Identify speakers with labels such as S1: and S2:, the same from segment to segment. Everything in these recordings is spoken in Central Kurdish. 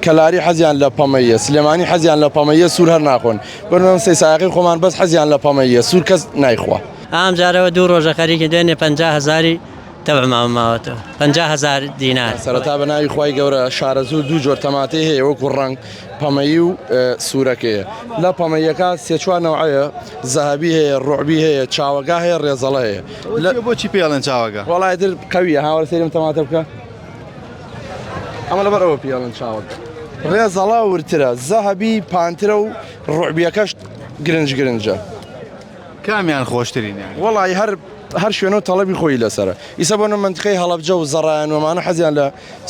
S1: کەلاری حەزیان لە پەمەیە، سلێمانی حەزیان لە پەمەیە، سوور هەر ناخۆن. بەرنامە سەی سایەقی خۆمان بەس حەزیان لە پەمەیە، سوور کەس نایخوا.
S2: ئام جارەوە دوو ڕۆژە خەریکی دوێنێ 50,000 تەبع ماوەتەوە 50,000 دینار.
S1: سەرەتا بە ناوی خوای گەورە شارەزوو دوو جۆر تەماتەی هەیە وەکو ڕەنگ پەمەیی و سوورەکەیە. لە پەمەیەکە سێ چوار نەوعەیە، زەهەبی هەیە، ڕوعبی هەیە، چاوەگا هەیە، ڕێزەڵە هەیە.
S3: بۆچی پێڵێن چاوەگا؟
S1: وەڵای تر قەویە، هاوەرە سەیرم تەماتە بکە. ئەمە لەبەرەوە پێڵێن چاوەگا. ڕێزەڵە ورترە، زەهەبی پانترە و ڕوعبیەکەش گرنجە.
S3: کامیان خۆشترین؟
S1: وەڵی هەر شوێنە و تەڵەبی خۆی لەسرە. ئیسە بۆ منتقەی هەڵەبجە و زەڕایان وەمانە حەزیان لە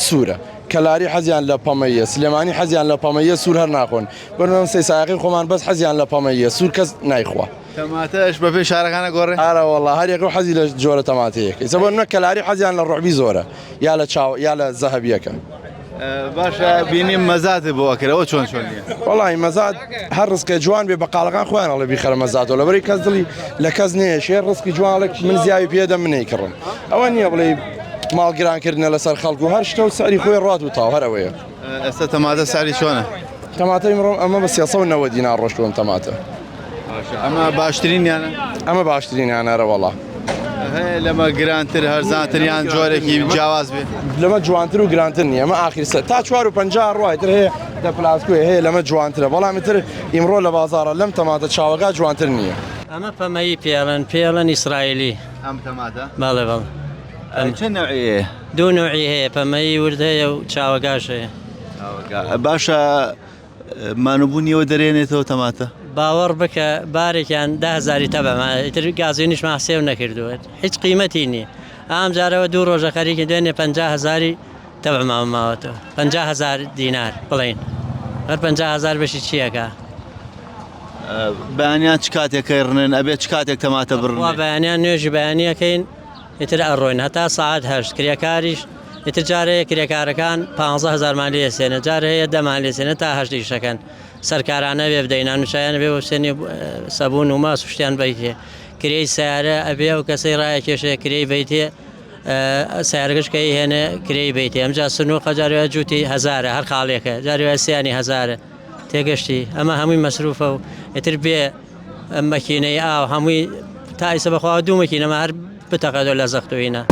S1: سوورە. کەلاری حەزیان لە پەمەیە، سلێمانی حەزیان لە پەمەیە، سوور هەر ناخۆن. بەرنامە سەی سایەقی خۆمان بەس حەزیان لە پەمەیە، سوور کەس نایخوا.
S3: تەماتەش بەپێ شارەکانە گۆڕێ؟
S1: ئارە وەڵا هەر یەکە حەزی لە جۆرە تەماتەیەک. ئیسە بۆ کەلاری حەزیان لە ڕوعبی زۆرە، یا لە زەهەبیەکە.
S3: باشە بینیم مەزاتە بۆ ئەکرەوە چۆن نییە؟
S1: وەڵی مەزاد هەر ڕستکە جوان بێ بەقاڵەکان خۆیان ئەڵێ بیخەرە مەزاتەوە، لەبەری کەس دڵی لە کەس نەیە شێر ڕسکی جوانڵێک من زیاوی پێدەم منەیکڕم. ئەوە نییە بڵێ ماڵگرانکردنە لەسەر خەڵکو و هەر شتە و سەری خۆی ڕات و تاو هەرەوەیە.
S3: ئێستا تەماتە ساری چۆنە؟
S1: تەماتەی مرۆم ئەمە بە 390 دینار ڕۆشتوم تەماتە.
S3: ئەمە باشترین یانە؟
S1: ئەمە باشترین یانەرە وەڵا.
S3: هەیە لەمە گرانتر هەرزانتریان جۆرێکی جیاواز بێ؟
S1: لەمە جوانتر و گرانتر نییە، ئەمە ئاخر تا 450 ڕایتر هەیە لە پلاسکوێ هەیە لەمە جوانترە، بەڵام تر ئیمڕۆ لە بازارە لەم تەماتە چاوەگا جوانتر نییە.
S2: ئەمە پەمەیی پێڵەن ئیسرائیلی.
S3: ئەم تەماتە؟
S2: بەڵێ بەڵێ.
S3: چەند نەوعیە؟
S2: دوو نوعی هەیە، پەمەیی ورد هەیە و چاوەگاش هەیە.
S3: باشە مانوبوونیەوە دەرێنێتەوە تەماتە؟
S2: باوەڕ بکە بارێکیان 10,000 تەبەمە، ئیتر گازێنیش ماسێو نەکردووە، هیچ قیمەتی نییە. ئام جارەوە دوو ڕۆژە خەریکی دوێنێ 50,000 تەبع ماوەتەوە 50,000 دینار بڵین. هەر 50,000 بەشی چیەکە؟
S3: بەیانیان چ کاتێکەکەی ڕنن ئەبێت چ کاتێک تەماتە بڕن؟
S2: وا بەیانیان نوێژی بەیانیەکەین ئیتر ئەڕۆین هەتا ساعات 8 کرێکاریش ئیتر جارەیە کرێکارەکان 15,000 مالی سێنە، جارە هەیە 10 مالی سێنە تا 8 دیشەکەن. سەرکارانە بێ بدەینان نوشایان بێ وسێنی سەبوون و ماس شتیان بیتێ. کرێی سیارە ئەبێ و کەسەی ڕایە کێشەیە کرێی بیتێ سیارگەشکەی هێنە کرێی بیتێ. ئەمجا سنووقە جاروە جووتی 1000 هەر خاڵێکە، جاروە سیانی 1000 تێگەشتی. ئەمە هەمووی مەسروفە و ئیتر بێ مەکینەی ئاو هەمووی تا ئیسە بەخوا دوو مەکینەمە هەر بتەقەدۆ لە زەختوینە.